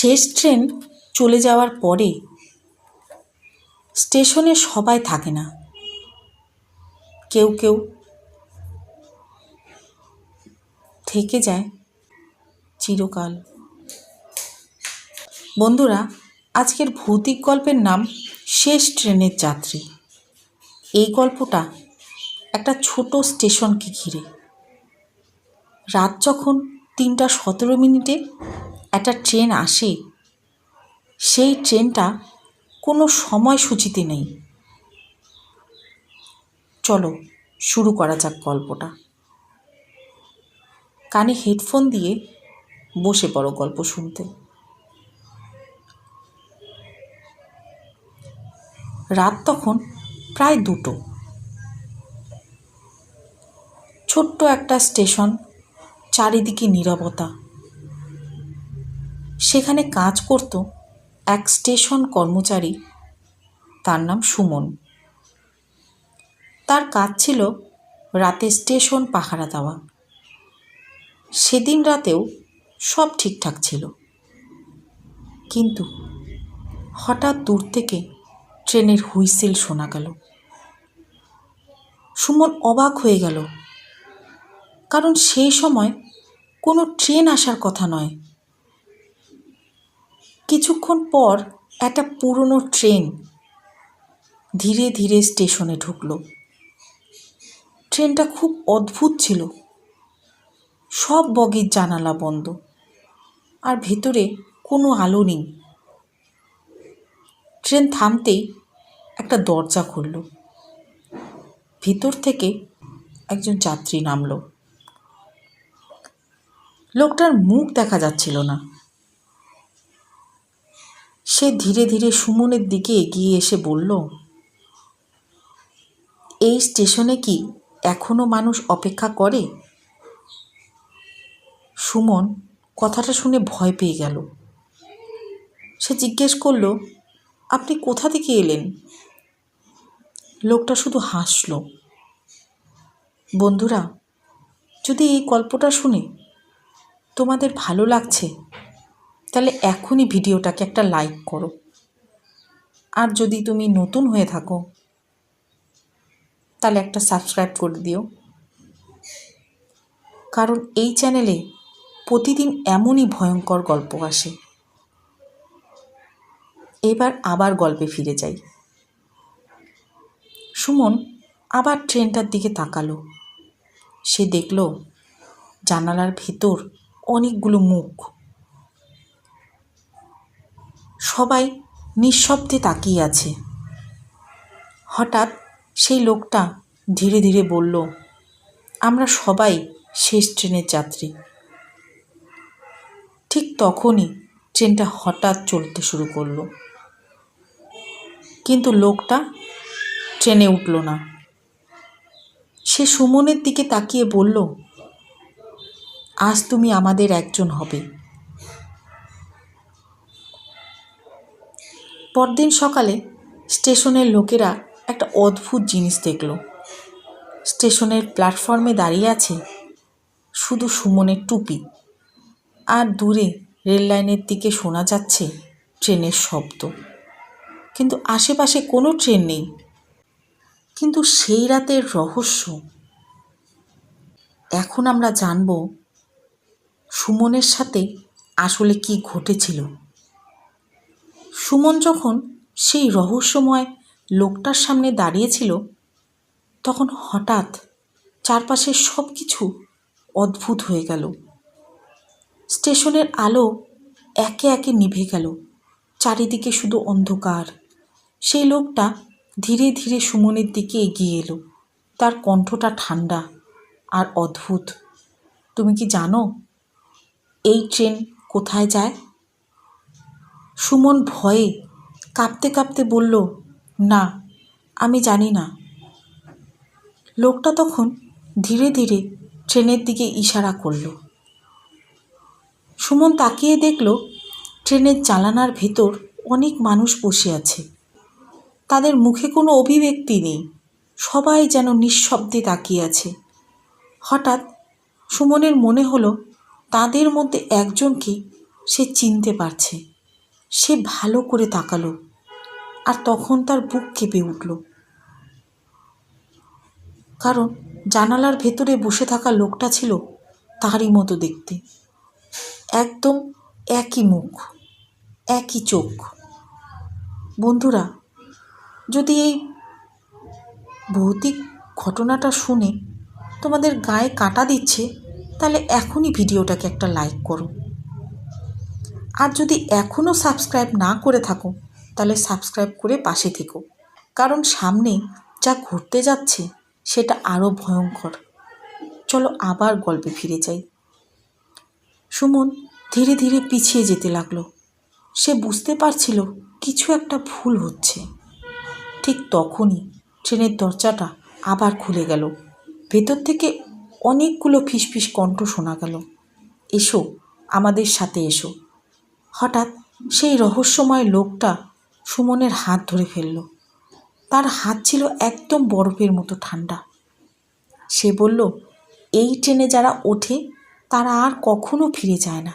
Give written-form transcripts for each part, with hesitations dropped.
শেষ ট্রেন চলে যাওয়ার পরে স্টেশনে সবাই থাকে না, কেউ কেউ থেকে যায় চিরকাল। বন্ধুরা, আজকের ভৌতিক গল্পের নাম শেষ ট্রেনের যাত্রী। এই গল্পটা একটা ছোট স্টেশনকে ঘিরে। রাত যখন 3:17 একটা ট্রেন আসে, সেই ট্রেনটা কোনো সময়সূচিতে নেই। চলো শুরু করা যাক গল্পটা। কানে হেডফোন দিয়ে বসে পড়ো গল্প শুনতে। রাত তখন প্রায় 2টো। ছোট্ট একটা স্টেশন, চারিদিকে নীরবতা। সেখানে কাজ করত এক স্টেশন কর্মচারী, তার নাম সুমন। তার কাজ ছিল রাতে স্টেশন পাহারা দেওয়া। সেদিন রাতেও সব ঠিকঠাক ছিল, কিন্তু হঠাৎ দূর থেকে ট্রেনের হুইসেল শোনা গেল। সুমন অবাক হয়ে গেল, কারণ সেই সময় কোনো ট্রেন আসার কথা নয়। কিছুক্ষণ পর একটা পুরনো ট্রেন ধীরে ধীরে স্টেশনে ঢুকলো। ট্রেনটা খুব অদ্ভুত ছিল। সব বগির জানালা বন্ধ, আর ভেতরে কোনো আলো নেই। ট্রেন থামতেই একটা দরজা খুলল। ভিতর থেকে একজন যাত্রী নামল। লোকটার মুখ দেখা যাচ্ছিল না। সে ধীরে ধীরে সুমনের দিকে এগিয়ে এসে বলল, এই স্টেশনে কি এখনো মানুষ অপেক্ষা করে? সুমন কথাটা শুনে ভয় পেয়ে গেল। সে জিজ্ঞেস করল, আপনি কোথা থেকে এলেন? লোকটা শুধু হাসল। বন্ধুরা, যদি এই গল্পটা শুনে তোমাদের ভালো লাগছে, তাহলে এখনই ভিডিওটাকে একটা লাইক করো। আর যদি তুমি নতুন হয়ে থাকো, তাহলে একটা সাবস্ক্রাইব করে দিও। কারণ এই চ্যানেলে প্রতিদিন এমনই ভয়ঙ্কর গল্প আসে। এবার আবার গল্পে ফিরে যাই। সুমন আবার ট্রেনটার দিকে তাকালো। সে দেখল জানালার ভেতর অনেকগুলো মুখ। সবাই নিঃশব্দে তাকিয়ে আছে। হঠাৎ সেই লোকটা ধীরে ধীরে বলল, আমরা সবাই শেষ ট্রেনের যাত্রী। ঠিক তখনই ট্রেনটা হঠাৎ চলতে শুরু করলো, কিন্তু লোকটা ট্রেনে উঠল না। সে সুমনের দিকে তাকিয়ে বলল, আজ তুমি আমাদের একজন হবে। পরদিন সকালে স্টেশনের লোকেরা একটা অদ্ভুত জিনিস দেখল। স্টেশনের প্ল্যাটফর্মে দাঁড়িয়ে আছে শুধু সুমনের টুপি, আর দূরে রেল লাইনের দিকে শোনা যাচ্ছে ট্রেনের শব্দ। কিন্তু আশেপাশে কোনো ট্রেন নেই। কিন্তু সেই রাতের রহস্য। এখন আমরা জানব সুমনের সাথে আসলে কি ঘটেছিল। সুমন যখন সেই রহস্যময় লোকটার সামনে দাঁড়িয়েছিল, তখন হঠাৎ চারপাশের সব কিছু অদ্ভুত হয়ে গেল। স্টেশনের আলো একে একে নিভে গেল। চারিদিকে শুধু অন্ধকার। সেই লোকটা ধীরে ধীরে সুমনের দিকে এগিয়ে এলো। তার কণ্ঠটা ঠান্ডা আর অদ্ভুত। তুমি কি জানো এই ট্রেন কোথায় যায়? সুমন ভয়ে কাঁপতে কাঁপতে বলল, না, আমি জানি না। লোকটা তখন ধীরে ধীরে ট্রেনের দিকে ইশারা করল। সুমন তাকিয়ে দেখল ট্রেনের জানালার ভেতর অনেক মানুষ বসে আছে। তাদের মুখে কোনো অভিব্যক্তি নেই। সবাই যেন নিঃশব্দে তাকিয়ে আছে। হঠাৎ সুমনের মনে হলো তাদের মধ্যে একজনকে সে চিনতে পারছে। সে ভালো করে তাকালো, আর তখন তার বুক কেঁপে উঠল, কারণ জানালার ভেতরে বসে থাকা লোকটা ছিল তারই মতো দেখতে। একদম একই মুখ, একই চোখ। বন্ধুরা, যদি এই ভৌতিক ঘটনাটা শুনে তোমাদের গায়ে কাঁটা দিচ্ছে, তাহলে এখনই ভিডিওটাকে একটা লাইক করো। আর যদি এখনও সাবস্ক্রাইব না করে থাকো, তাহলে সাবস্ক্রাইব করে পাশে থেকো, কারণ সামনে যা ঘটতে যাচ্ছে সেটা আরও ভয়ঙ্কর। চলো আবার গল্পে ফিরে যাই। সুমন ধীরে ধীরে পিছিয়ে যেতে লাগলো। সে বুঝতে পারছিল কিছু একটা ভুল হচ্ছে। ঠিক তখনই ট্রেনের দরজাটা আবার খুলে গেল। ভেতর থেকে অনেকগুলো ফিসফিস কণ্ঠ শোনা গেল, এসো, আমাদের সাথে এসো। হঠাৎ সেই রহস্যময় লোকটা সুমনের হাত ধরে ফেলল। তার হাত ছিল একদম বরফের মতো ঠান্ডা। সে বলল, এই ট্রেনে যারা ওঠে তারা আর কখনো ফিরে যায় না।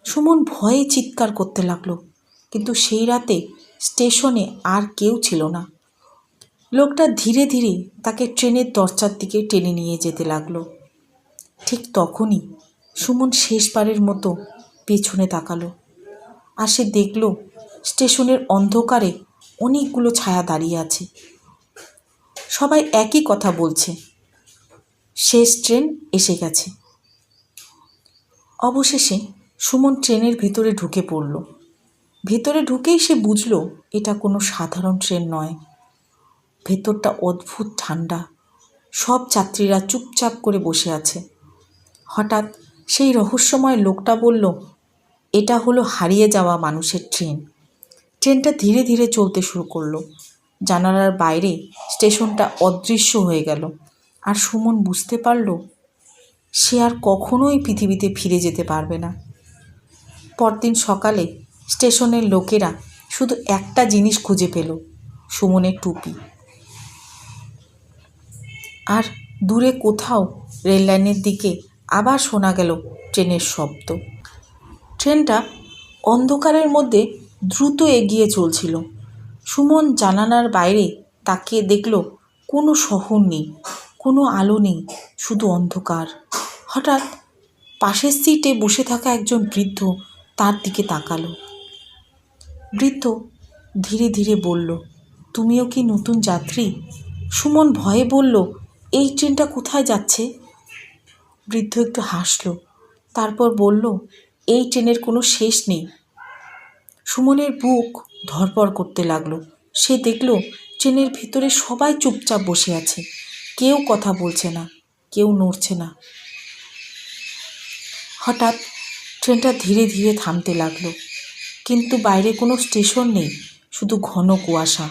সুমন ভয়ে চিৎকার করতে লাগলো, কিন্তু সেই রাতে স্টেশনে আর কেউ ছিল না। লোকটা ধীরে ধীরে তাকে ট্রেনের দরজার দিকে টেনে নিয়ে যেতে লাগলো। ঠিক তখনই সুমন শেষবারের মতো পেছনে তাকালো, আর সে দেখল স্টেশনের অন্ধকারে অনেকগুলো ছায়া দাঁড়িয়ে আছে। সবাই একই কথা বলছে, শেষ ট্রেন এসে গেছে। অবশেষে সুমন ট্রেনের ভেতরে ঢুকে পড়ল। ভেতরে ঢুকেই সে বুঝল এটা কোনো সাধারণ ট্রেন নয়। ভেতরটা অদ্ভুত ঠান্ডা, সব যাত্রীরা চুপচাপ করে বসে আছে। হঠাৎ সেই রহস্যময় লোকটা বলল, এটা হলো হারিয়ে যাওয়া মানুষের ট্রেন। ট্রেনটা ধীরে ধীরে চলতে শুরু করলো। জানালার বাইরে স্টেশনটা অদৃশ্য হয়ে গেল, আর সুমন বুঝতে পারল সে আর কখনোই পৃথিবীতে ফিরে যেতে পারবে না। পরদিন সকালে স্টেশনের লোকেরা শুধু একটা জিনিস খুঁজে পেল, সুমনের টুপি। আর দূরে কোথাও রেললাইনের দিকে আবার শোনা গেল ট্রেনের শব্দ। ট্রেনটা অন্ধকারের মধ্যে দ্রুত এগিয়ে চলছিল। সুমন জানালার বাইরে তাকিয়ে দেখল কোনো শহর নেই, কোনো আলো নেই, শুধু অন্ধকার। হঠাৎ পাশের সিটে বসে থাকা একজন বৃদ্ধ তার দিকে তাকালো। বৃদ্ধ ধীরে ধীরে বলল, তুমিও কি নতুন যাত্রী? সুমন ভয়ে বলল, এই ট্রেনটা কোথায় যাচ্ছে? বৃদ্ধ একটু হাসল, তারপর বলল, এই ট্রেনের কোনো শেষ নেই। সুমনের বুক ধড়ফড় করতে লাগলো। সে দেখল ট্রেনের ভেতরে সবাই চুপচাপ বসে আছে, কেউ কথা বলছে না, কেউ নড়ছে না। হঠাৎ ট্রেনটা ধীরে ধীরে থামতে লাগলো, কিন্তু বাইরে কোনো স্টেশন নেই, শুধু ঘন কুয়াশা।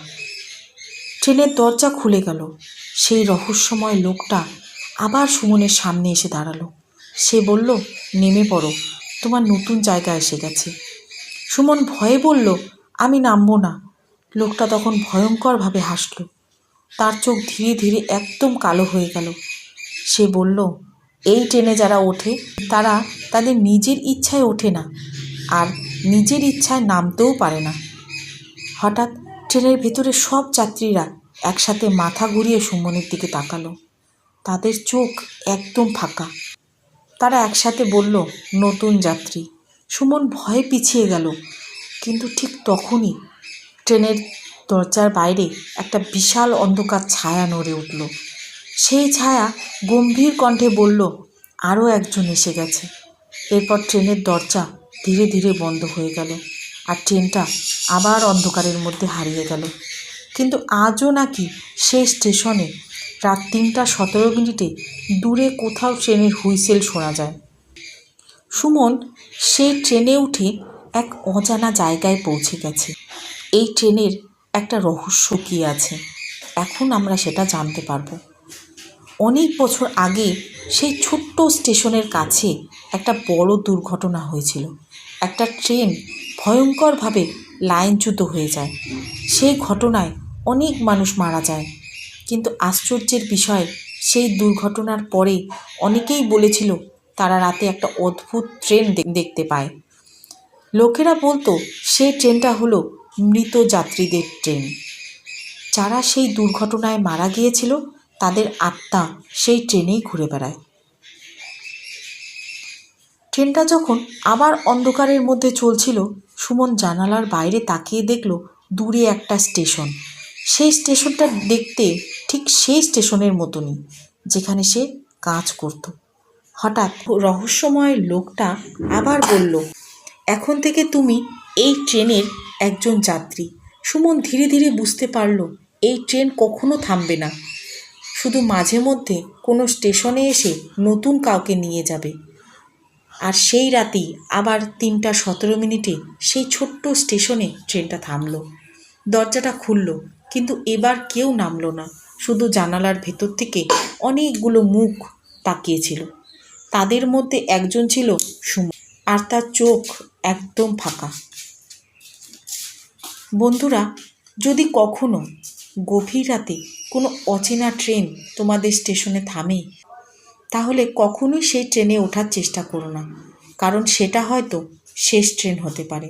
ট্রেনের দরজা খুলে গেল। সেই রহস্যময় লোকটা আবার সুমনের সামনে এসে দাঁড়ালো। সে বলল, নেমে পড়ো, তোমার নতুন জায়গা এসে গেছে। সুমন ভয়ে বলল, আমি নামবো না। লোকটা তখন ভয়ঙ্করভাবে হাসল। তার চোখ ধীরে ধীরে একদম কালো হয়ে গেল। সে বলল, এই ট্রেনে যারা ওঠে তারা তাদের নিজের ইচ্ছায় ওঠে না, আর নিজের ইচ্ছায় নামতেও পারে না। হঠাৎ ট্রেনের ভেতরে সব যাত্রীরা একসাথে মাথা ঘুরিয়ে সুমনের দিকে তাকালো। তাদের চোখ একদম ফাঁকা। তারা একসাথে বলল, নতুন যাত্রী। সুমন ভয়ে পিছিয়ে গেল, কিন্তু ঠিক তখনই ট্রেনের দরজার বাইরে একটা বিশাল অন্ধকার ছায়া নড়ে উঠল। সেই ছায়া গম্ভীর কণ্ঠে বলল, আরও একজন এসে গেছে। এরপর ট্রেনের দরজা ধীরে ধীরে বন্ধ হয়ে গেল, আর ট্রেনটা আবার অন্ধকারের মধ্যে হারিয়ে গেল। কিন্তু আজও নাকি সেই স্টেশনে রাত 3:17 দূরে কোথাও ট্রেনের হুইসেল শোনা যায়। সুমন সেই ট্রেনে উঠে এক অজানা জায়গায় পৌঁছে গেছে। এই ট্রেনের একটা রহস্য কী আছে, এখন আমরা সেটা জানতে পারবো। অনেক বছর আগে সেই ছোট্ট স্টেশনের কাছে একটা বড় দুর্ঘটনা হয়েছিল। একটা ট্রেন ভয়ঙ্করভাবে লাইনচ্যুত হয়ে যায়। সেই ঘটনায় অনেক মানুষ মারা যায়। কিন্তু আশ্চর্যের বিষয়, সেই দুর্ঘটনার পরে অনেকেই বলেছিল তারা রাতে একটা অদ্ভুত ট্রেন দেখতে পায়। লোকেরা বলতো সেই ট্রেনটা হলো মৃত যাত্রীদের ট্রেন। যারা সেই দুর্ঘটনায় মারা গিয়েছিল তাদের আত্মা সেই ট্রেনেই ঘুরে বেড়ায়। ট্রেনটা যখন আবার অন্ধকারের মধ্যে চলছিল, সুমন জানালার বাইরে তাকিয়ে দেখল দূরে একটা স্টেশন। সেই স্টেশনটা দেখতে ঠিক সেই স্টেশনের মতনই যেখানে সে কাজ করত। হঠাৎ রহস্যময় লোকটা আবার বলল, এখন থেকে তুমি এই ট্রেনের একজন যাত্রী। সুমন ধীরে ধীরে বুঝতে পারল এই ট্রেন কখনো থামবে না, শুধু মাঝে মধ্যে কোনো স্টেশনে এসে নতুন কাউকে নিয়ে যাবে। আর সেই রাতেই আবার 3:17 সেই ছোট্ট স্টেশনে ট্রেনটা থামল। দরজাটা খুলল, কিন্তু এবার কেউ নামলো না। শুধু জানালার ভেতর থেকে অনেকগুলো মুখ তাকিয়েছিল। তাদের মধ্যে একজন ছিল সুমন, আর তার চোখ একদম ফাঁকা। বন্ধুরা, যদি কখনো গভীর রাতে কোনো অচেনা ট্রেন তোমাদের স্টেশনে থামে, তাহলে কখনোই সেই ট্রেনে ওঠার চেষ্টা করো না, কারণ সেটা হয়তো শেষ ট্রেন হতে পারে।